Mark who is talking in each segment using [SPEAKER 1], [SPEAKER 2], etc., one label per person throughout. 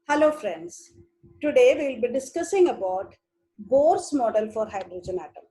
[SPEAKER 1] Hello friends, today we will be discussing about Bohr's model for hydrogen atom.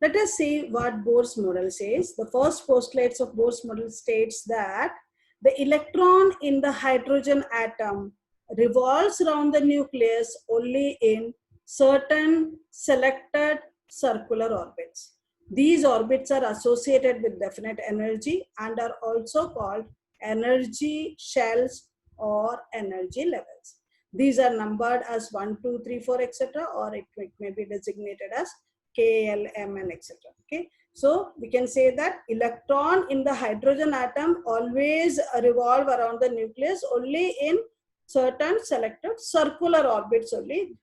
[SPEAKER 1] Let us see what Bohr's model says. The first postulates of Bohr's model states that the electron in the hydrogen atom revolves around the nucleus only in certain selected circular orbits. These orbits are associated with definite energy and are also called energy shells or energy levels. These are numbered as 1, 2, 3, 4, etc. or it may be designated as K, L, M, and etc. Okay, so we can say that electron in the hydrogen atom always revolve around the nucleus only in certain selected circular orbits only,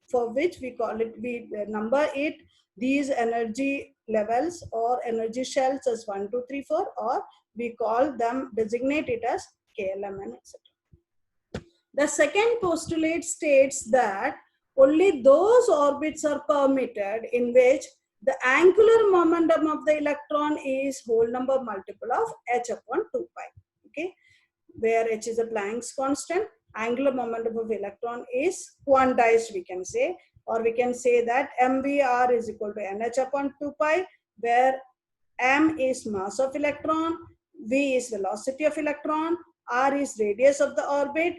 [SPEAKER 1] for which we call it, we number it these energy levels or energy shells as 1, 2, 3, 4, or we call them, designate it as KLM and etc. The second postulate states that only those orbits are permitted in which the angular momentum of the electron is whole number multiple of h upon 2 pi. Okay, where h is a Planck's constant, angular momentum of electron is quantized, we can say, or we can say that mvr is equal to nh upon 2 pi, where m is mass of electron, v is velocity of electron, r is radius of the orbit,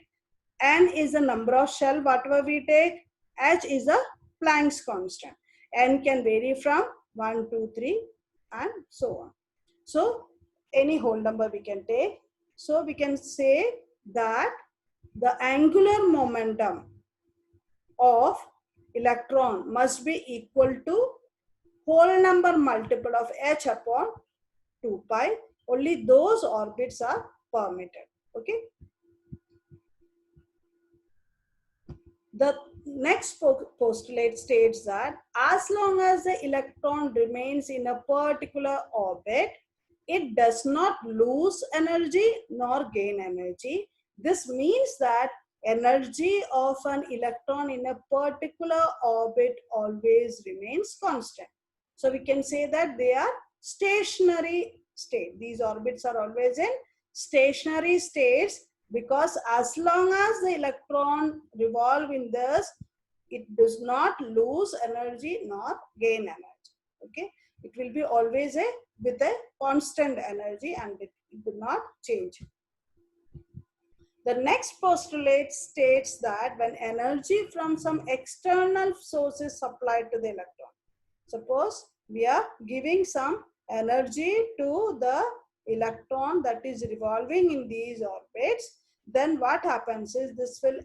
[SPEAKER 1] n is the number of shell whatever we take, h is a Planck's constant. N can vary from 1, 2, 3 and so on. So any whole number we can take. So we can say that the angular momentum of electron must be equal to whole number multiple of h upon 2 pi. Only those orbits are permitted. Okay. The next postulate states that as long as the electron remains in a particular orbit, it does not lose energy nor gain energy. This means that energy of an electron in a particular orbit always remains constant. So we can say that they are stationary state. These orbits are always in stationary states, because as long as the electron revolve in this, it does not lose energy nor gain energy. Okay, it will be always with a constant energy and it will not change. The next postulate states that when energy from some external source is supplied to the electron, suppose we are giving some energy to the electron that is revolving in these orbits, then what happens is this will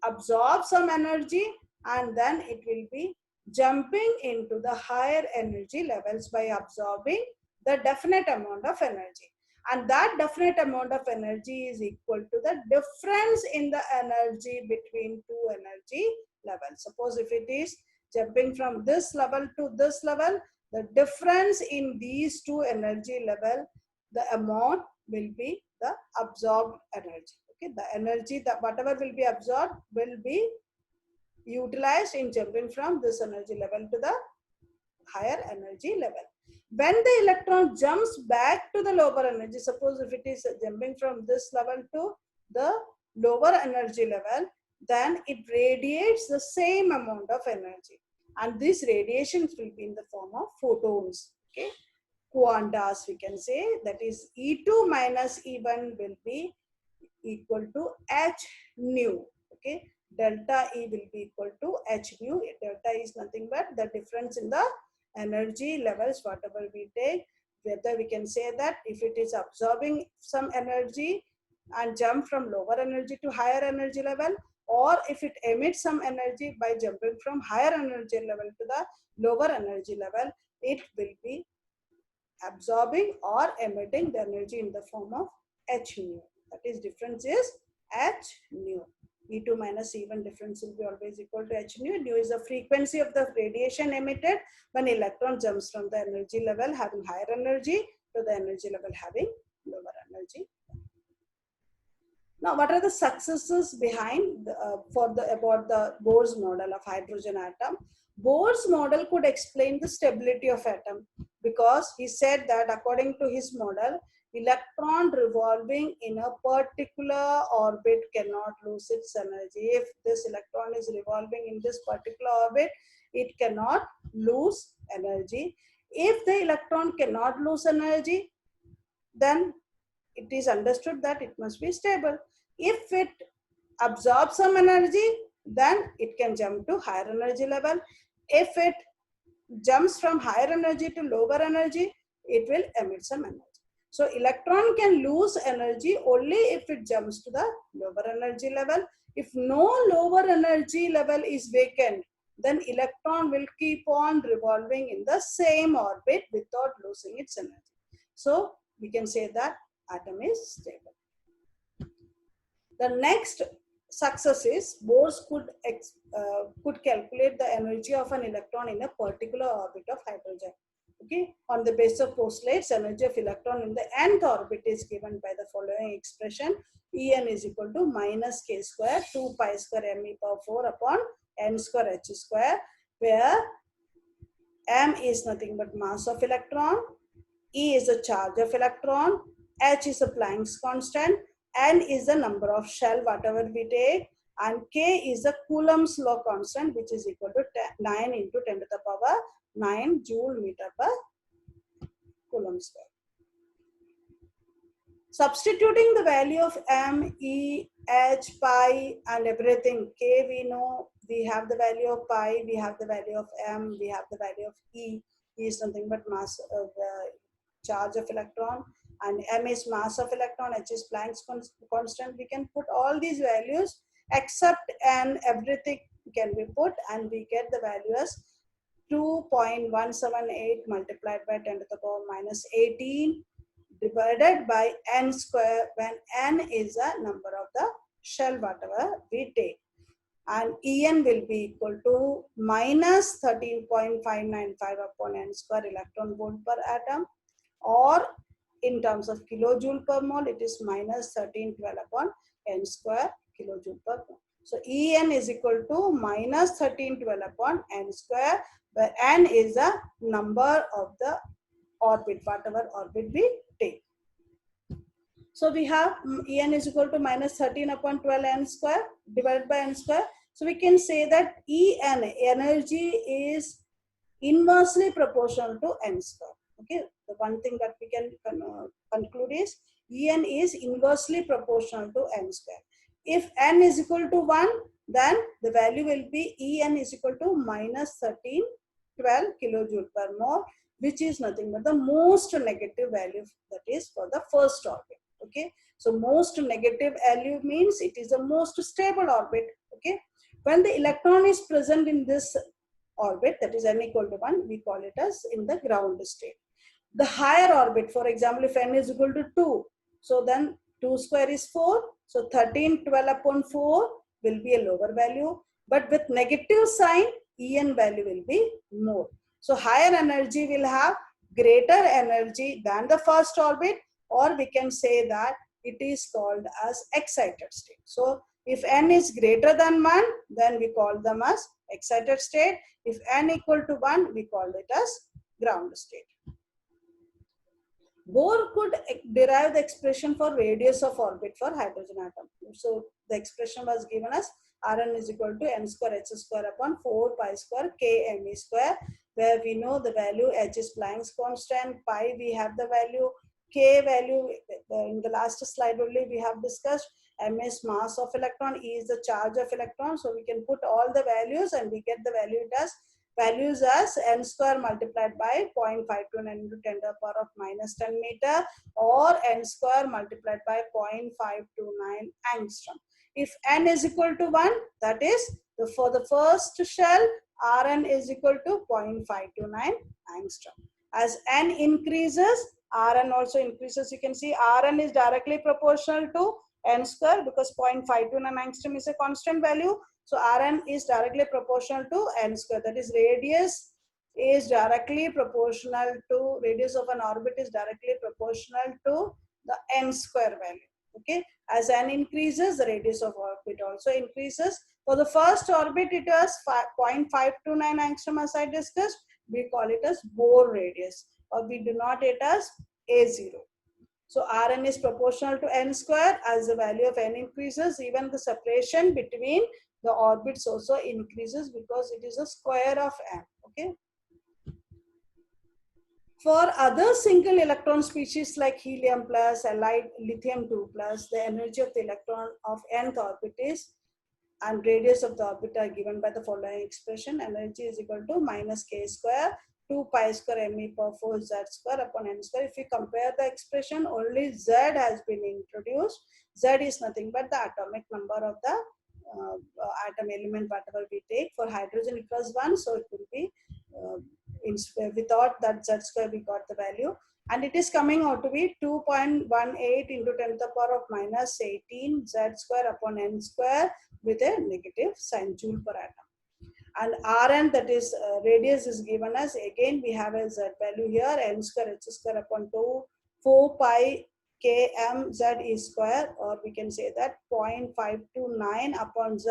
[SPEAKER 1] absorb some energy and then it will be jumping into the higher energy levels by absorbing the definite amount of energy. And that definite amount of energy is equal to the difference in the energy between two energy levels. Suppose if it is jumping from this level to this level, the difference in these two energy level, the amount will be the absorbed energy. Okay, the energy that whatever will be absorbed will be utilized in jumping from this energy level to the higher energy level. When the electron jumps back to the lower energy, suppose if it is jumping from this level to the lower energy level, then it radiates the same amount of energy, and these radiations will be in the form of photons. Okay, quantas we can say, that is E2 minus E1 will be equal to h nu. Okay, delta E will be equal to h nu. Delta is nothing but the difference in the energy levels whatever we take. Whether we can say that if it is absorbing some energy and jump from lower energy to higher energy level, or if it emits some energy by jumping from higher energy level to the lower energy level, it will be absorbing or emitting the energy in the form of h nu. That is, difference is h nu. E2 minus E1 difference will be always equal to h nu. Nu is the frequency of the radiation emitted when electron jumps from the energy level having higher energy to the energy level having lower energy. Now, what are the successes behind about the Bohr's model of hydrogen atom? Bohr's model could explain the stability of atom, because he said that according to his model, Electron revolving in a particular orbit cannot lose its energy. If this electron is revolving in this particular orbit, it cannot lose energy. If the electron cannot lose energy, then it is understood that it must be stable. If it absorbs some energy, then it can jump to higher energy level. If it jumps from higher energy to lower energy, it will emit some energy. So electron can lose energy only if it jumps to the lower energy level. If no lower energy level is vacant, then electron will keep on revolving in the same orbit without losing its energy. So we can say that atom is stable. The next success is Bose could calculate the energy of an electron in a particular orbit of hydrogen. Okay, on the basis of postulates, energy of electron in the nth orbit is given by the following expression: En is equal to minus k square 2 pi square me power 4 upon n square h square, where m is nothing but mass of electron, E is the charge of electron, H is the Planck's constant, N is the number of shell whatever we take, and K is the Coulomb's law constant, which is equal to 9 into 10 to the power 9 joule meter per Coulomb square. Substituting the value of M, E, H, pi and everything, K we know, we have the value of pi, we have the value of M, we have the value of E. E is nothing but mass of charge of electron, and M is mass of electron, H is Planck's constant. We can put all these values except N, everything can be put, and we get the value as 2.178 multiplied by 10 to the power minus 18 divided by n square, when n is a number of the shell whatever we take, and En will be equal to minus 13.595 upon n square electron volt per atom, or in terms of kilojoule per mole, it is minus 1312 upon n square kilojoule per mole. So En is equal to minus 1312 upon n square, where n is the number of the orbit, whatever orbit we take. So we have En is equal to minus 13 upon 12 n square divided by n square. So we can say that En, energy, is inversely proportional to n square. Okay, the one thing that we can conclude is En is inversely proportional to n square. If n is equal to 1, then the value will be En is equal to minus 1312 kilojoule per mole, which is nothing but the most negative value, that is for the first orbit. Okay, so most negative value means it is the most stable orbit. Okay, when the electron is present in this orbit, that is n equal to 1, we call it as in the ground state. The higher orbit, for example, if n is equal to 2, so then 2 square is 4, so 1312 upon 4 will be a lower value, but with negative sign, En value will be more. So higher energy will have greater energy than the first orbit, or we can say that it is called as excited state. So if n is greater than 1, then we call them as excited state. If n equal to 1, we call it as ground state. Bohr could derive the expression for radius of orbit for hydrogen atom. So the expression was given as Rn is equal to n square h square upon 4 pi square k me square, where we know the value h is Planck's constant, pi we have the value, k value in the last slide only we have discussed, m is mass of electron, e is the charge of electron. So we can put all the values and we get the values as n square multiplied by 0.529 into 10 to the power of minus 10 meter, or n square multiplied by 0.529 angstrom. If n is equal to 1, that is for the first shell, Rn is equal to 0.529 angstrom. As n increases, Rn also increases. You can see Rn is directly proportional to n square because 0.529 angstrom is a constant value. So Rn is directly proportional to n square. That is, radius is directly proportional to, radius of an orbit is directly proportional to the n square value. Okay, as n increases, the radius of orbit also increases. For the first orbit, it was 0.529 angstrom, as I discussed. We call it as Bohr radius, or we denote it as A0. So Rn is proportional to n square. As the value of n increases, even the separation between the orbits also increases because it is a square of n. Okay. For other single electron species like helium plus, allied lithium 2 plus, the energy of the electron of nth orbit is and radius of the orbit are given by the following expression. Energy is equal to minus k square 2 pi square me power 4 z square upon n square. If we compare the expression, only z has been introduced. Z is nothing but the atomic number of the atom element, whatever we take. For hydrogen it was 1, so it will be without that z square we got the value, and it is coming out to be 2.18 into 10 to the power of minus 18 z square upon n square with a negative sign, joule per atom. And Rn, that is radius, is given as, again we have a z value here, n square h square upon 4 pi km z e square, or we can say that 0.529 upon z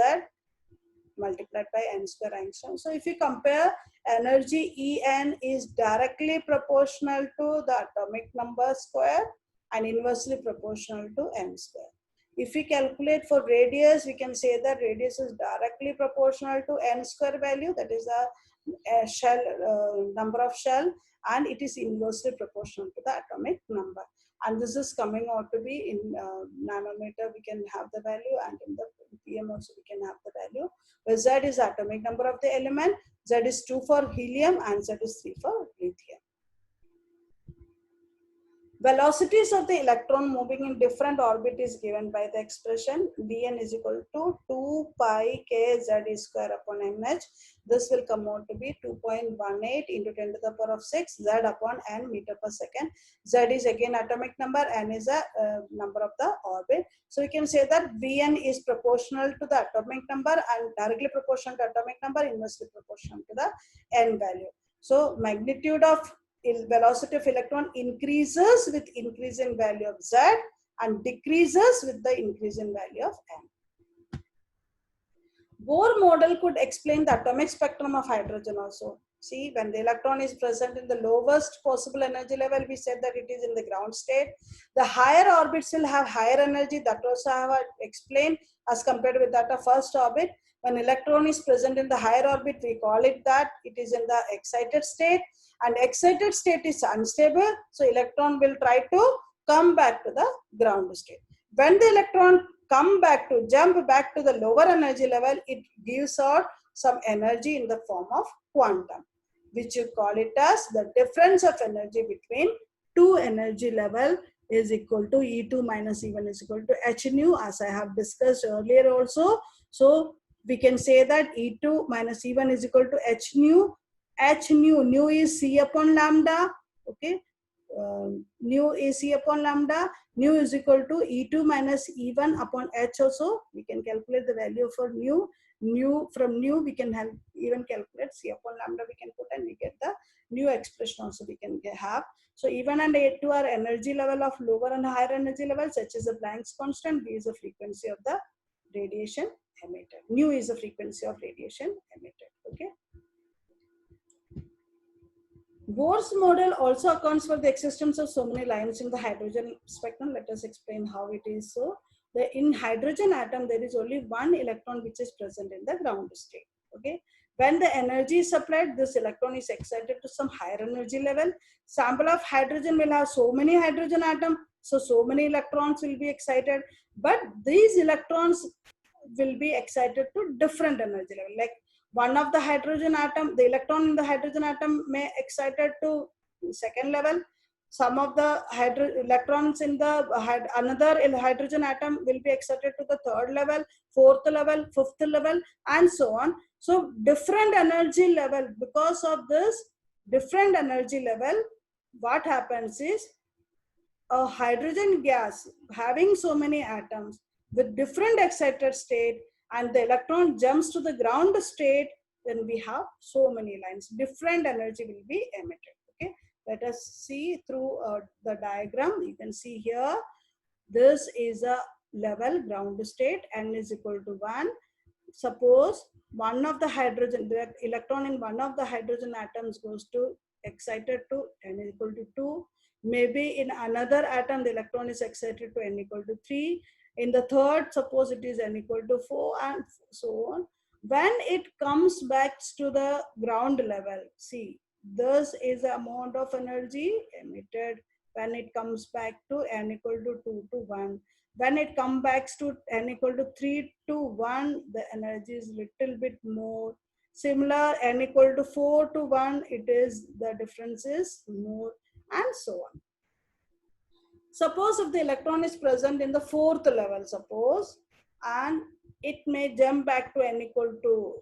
[SPEAKER 1] multiplied by n square angstrom. So if you compare, energy En is directly proportional to the atomic number square and inversely proportional to n square. If we calculate for radius, we can say that radius is directly proportional to n square value, that is the shell number of shell, and it is inversely proportional to the atomic number. And this is coming out to be in nanometer, we can have the value, and in the PM also we can have the value. Where Z is atomic number of the element, Z is 2 for helium and Z is 3 for lithium. Velocities of the electron moving in different orbit is given by the expression dn is equal to 2 pi k z square upon nh. This will come out to be 2.18 into 10 to the power of 6 z upon n meter per second. Z is again atomic number, n is a number of the orbit. So we can say that Vn is proportional to the atomic number and directly proportional to atomic number, inversely proportional to the n value. So magnitude of velocity of electron increases with increase in value of z and decreases with the increase in value of n. Bohr model could explain the atomic spectrum of hydrogen also. See, when the electron is present in the lowest possible energy level, we said that it is in the ground state. The higher orbits will have higher energy, that also I have explained as compared with that of first orbit. When electron is present in the higher orbit, we call it that it is in the excited state, and excited state is unstable, so electron will try to come back to the ground state. When the electron jump back to the lower energy level, it gives out some energy in the form of quantum, which you call it as the difference of energy between two energy level is equal to E2 minus E1 is equal to h nu, as I have discussed earlier also. So we can say that E2 minus E1 is equal to h nu. Nu is C upon lambda. Okay, nu is C upon lambda. Nu is equal to E2 minus E1 upon h also. We can calculate the value for nu. From nu we can have even calculate C upon lambda we can put, and we get the new expression also we can have. So E1 and E2 are energy level of lower and higher energy levels. H is the Planck's constant. B is the frequency of the radiation emitted. Nu is the frequency of radiation emitted. Okay. Bohr's model also accounts for the existence of so many lines in the hydrogen spectrum. Let us explain how it is. So, in hydrogen atom, there is only one electron which is present in the ground state. Okay. When the energy is supplied, this electron is excited to some higher energy level. Sample of hydrogen will have so many hydrogen atoms, so many electrons will be excited. But these electrons will be excited to different energy level. Like one of the hydrogen atom, the electron in the hydrogen atom may excited to second level. Some of the electrons in the another hydrogen atom will be excited to the third level, fourth level, fifth level, and so on. So different energy level. Because of this different energy level, what happens is a hydrogen gas having so many atoms with different excited state, and the electron jumps to the ground state, then we have so many lines. Different energy will be emitted. Okay, let us see through the diagram. You can see here, this is a level ground state, n is equal to 1. Suppose one of the hydrogen, the electron in one of the hydrogen atoms goes to excited to n is equal to 2. Maybe in another atom, the electron is excited to n equal to 3. In the third, suppose it is n equal to 4, and so on. When it comes back to the ground level, see, this is the amount of energy emitted when it comes back to n equal to 2 to 1. When it comes back to n equal to 3 to 1, the energy is little bit more. Similar, n equal to 4 to 1, it is, the difference is more, and so on. Suppose if the electron is present in the fourth level, suppose, and it may jump back to n equal to,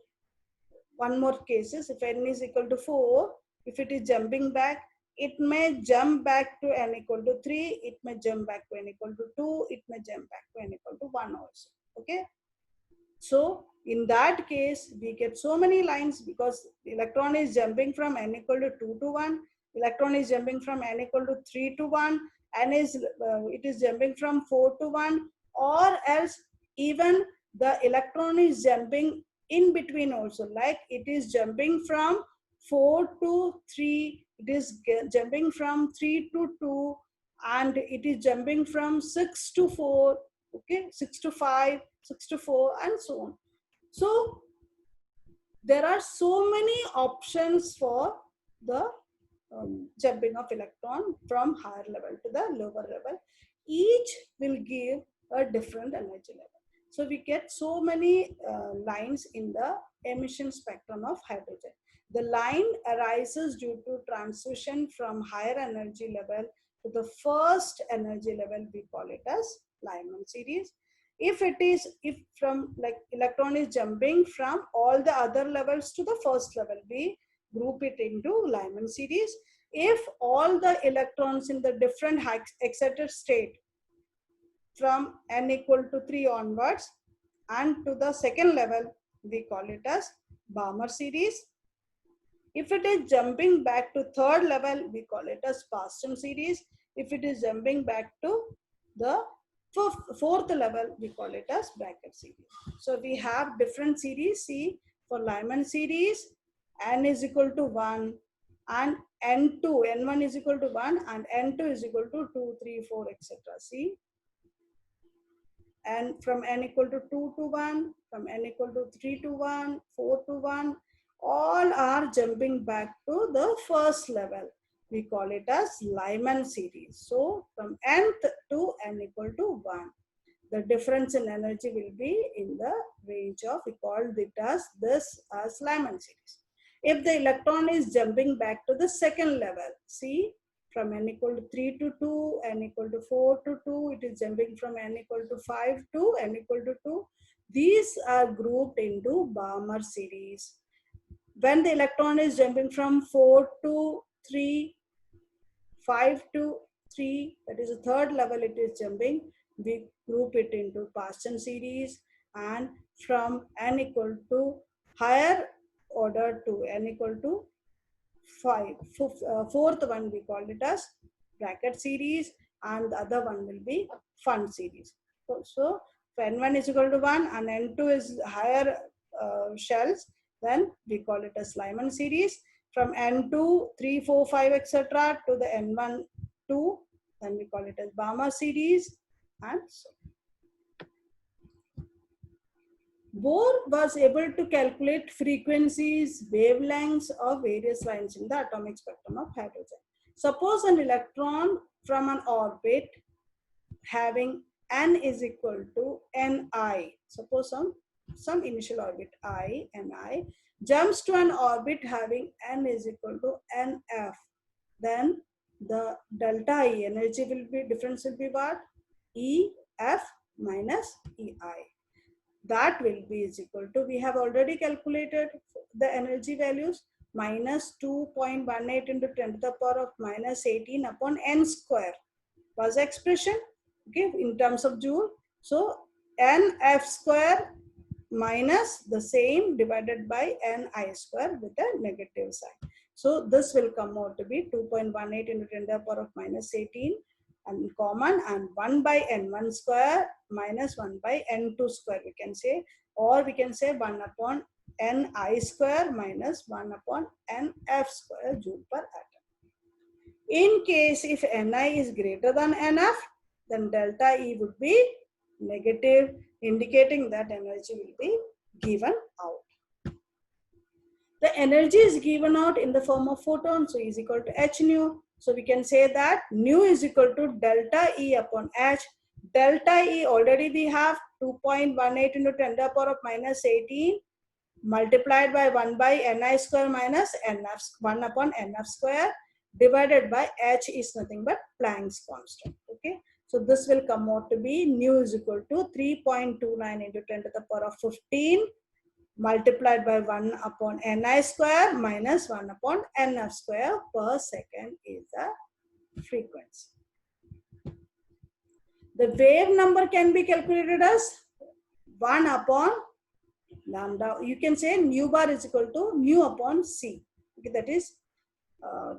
[SPEAKER 1] one more cases, if n is equal to 4, if it is jumping back, it may jump back to n equal to 3, it may jump back to n equal to 2, it may jump back to n equal to 1 also. Okay. So in that case, we get so many lines because the electron is jumping from n equal to 2 to 1, electron is jumping from n equal to 3 to 1, and it is jumping from 4 to 1, or else even the electron is jumping in between also, like it is jumping from 4 to 3, it is jumping from 3 to 2, and it is jumping from 6 to 4, okay, 6 to 5, 6 to 4, and so on. So there are so many options for the jumping of electron from higher level to the lower level. Each will give a different energy level. So we get so many lines in the emission spectrum of hydrogen. The line arises due to transition from higher energy level to the first energy level. We call it as Lyman series. If from like electron is jumping from all the other levels to the first level, we group it into Lyman series. If all the electrons in the different excited state from n equal to 3 onwards and to the second level, we call it as Balmer series. If it is jumping back to third level, we call it as Parston series. If it is jumping back to the fourth level, we call it as Brackett series. So we have different series. See, for Lyman series, n is equal to 1, and n1 is equal to 1, and n2 is equal to 2, 3, 4, etc. See, and from n equal to 2 to 1, from n equal to 3 to 1, 4 to 1, all are jumping back to the first level. We call it as Lyman series. So from nth to n equal to 1, the difference in energy will be in the range of, we call it as this as Lyman series. If the electron is jumping back to the second level, see, from n equal to 3 to 2, n equal to 4 to 2, it is jumping from n equal to 5 to n equal to 2. These are grouped into Balmer series. When the electron is jumping from 4 to 3, 5 to 3, that is the third level it is jumping, we group it into Parston series, and from n equal to higher order to n equal to 5, fourth one we call it as Brackett series, and the other one will be Fund series. So if n1 is equal to 1 and n2 is higher shells, then we call it as Lyman series. From n2, 3, 4, 5, etc. to the n1, 2, then we call it as Balmer series, and so. Bohr was able to calculate frequencies, wavelengths of various lines in the atomic spectrum of hydrogen. Suppose an electron from an orbit having n is equal to ni, suppose some initial orbit ni, jumps to an orbit having n is equal to nf, then the delta E energy will be, difference will be what? EF minus EI. That will be is equal to, we have already calculated the energy values, minus 2.18 into 10 to the power of minus 18 upon n square was the expression, okay, in terms of joule. So nf square minus the same divided by ni square with a negative sign. So this will come out to be 2.18 into 10 to the power of minus 18 and common, and 1 by n1 square minus 1 by n2 square we can say, or we can say 1 upon ni square minus 1 upon nf square joule per atom. In case if Ni is greater than Nf, then delta E would be negative, indicating that energy will be given out. The energy is given out in the form of photon, so E is equal to h nu. So we can say that nu is equal to delta E upon h. Delta E already we have 2.18 into 10 to the power of minus 18 multiplied by 1 by Ni square minus Nf, 1 upon Nf square divided by h is nothing but Planck's constant. Okay, so this will come out to be nu is equal to 3.29 into 10 to the power of 15 multiplied by 1 upon Ni square minus 1 upon Nf square per second is the frequency. The wave number can be calculated as 1 upon lambda. You can say nu bar is equal to nu upon c. Okay, that is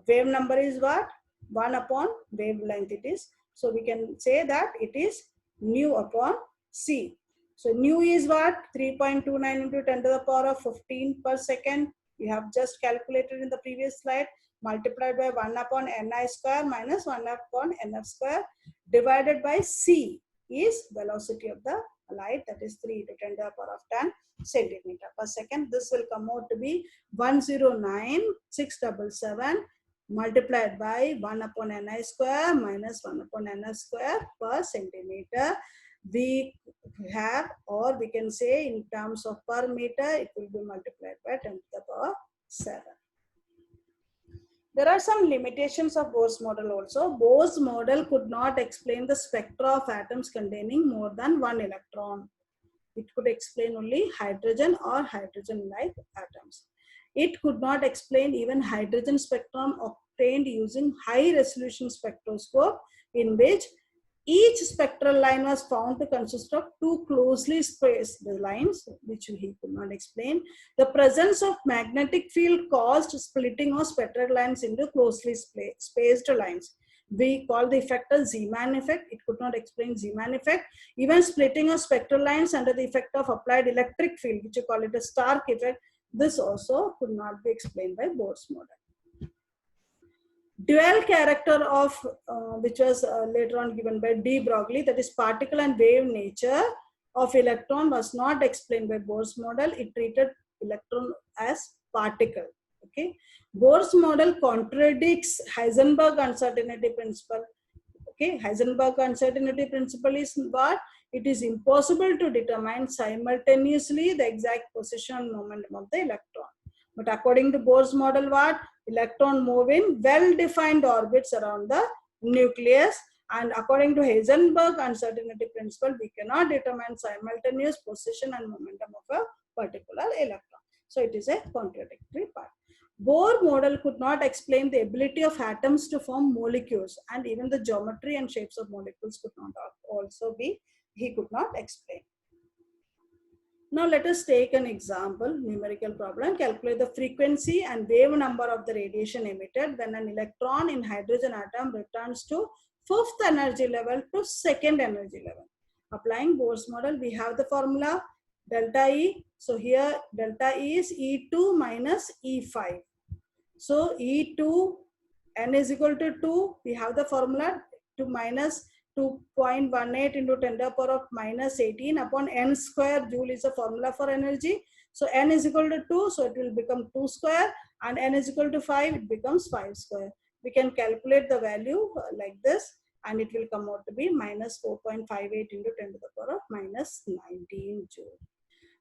[SPEAKER 1] wave number is what? 1 upon wavelength it is. So we can say that it is nu upon c. So nu is what? 3.29 into 10 to the power of 15 per second. We have just calculated in the previous slide, multiplied by 1 upon Ni square minus 1 upon Nf square divided by c is velocity of the light, that is 3 to 10 to the power of 10 centimeter per second. This will come out to be 109,677 multiplied by 1 upon Ni square minus 1 upon Nf square per centimeter. We have, or we can say in terms of per meter, it will be multiplied by 10 to the power 7. There are some limitations of Bohr's model also. Bohr's model could not explain the spectra of atoms containing more than one electron. It could explain only hydrogen or hydrogen-like atoms. It could not explain even hydrogen spectrum obtained using high-resolution spectroscope, in which each spectral line was found to consist of two closely spaced lines, which he could not explain. The presence of magnetic field caused splitting of spectral lines into closely spaced lines. We call the effect as Zeeman effect. It could not explain Zeeman effect. Even splitting of spectral lines under the effect of applied electric field, which you call it a Stark effect, this also could not be explained by Bohr's model. Dual character of which was later on given by de Broglie, that is particle and wave nature of electron, was not explained by Bohr's model. It treated electron as particle. Okay, Bohr's model contradicts Heisenberg uncertainty principle. Okay, Heisenberg uncertainty principle is what? It is impossible to determine simultaneously the exact position and momentum of the electron. But according to Bohr's model, what? Electron move in well-defined orbits around the nucleus, and according to Heisenberg uncertainty principle, we cannot determine simultaneous position and momentum of a particular electron. So it is a contradictory part. Bohr model could not explain the ability of atoms to form molecules, and even the geometry and shapes of molecules could not also be, he could not explain. Now let us take an example, numerical problem. Calculate the frequency and wave number of the radiation emitted when an electron in hydrogen atom returns to fifth energy level to second energy level. Applying Bohr's model, we have the formula delta E. So here delta E is E2 minus E5. So E2, n is equal to 2. We have the formula to minus 2.18 into 10 to the power of minus 18 upon n square. Joule is a formula for energy. So n is equal to 2, so it will become 2 square, and n is equal to 5, it becomes 5 square. We can calculate the value like this, and it will come out to be minus 4.58 into 10 to the power of minus 19 joule.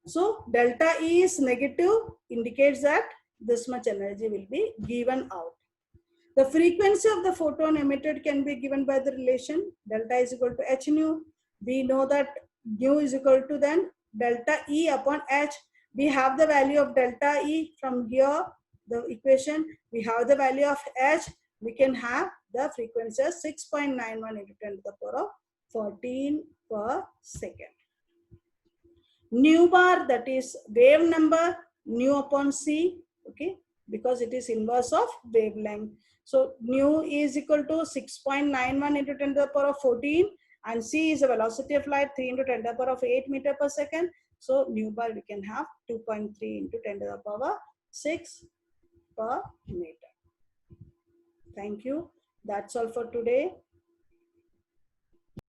[SPEAKER 1] So delta E is negative, indicates that this much energy will be given out. The frequency of the photon emitted can be given by the relation delta is equal to h nu. We know that nu is equal to then delta E upon h. We have the value of delta E from here, the equation. We have the value of h. We can have the frequency as 6.91 into 10 to the power of 14 per second. Nu bar, that is wave number, nu upon c, okay, because it is inverse of wavelength. So nu is equal to 6.91 into 10 to the power of 14, and c is the velocity of light, 3 into 10 to the power of 8 meter per second. So nu bar we can have 2.3 into 10 to the power 6 per meter. Thank you. That's all for today.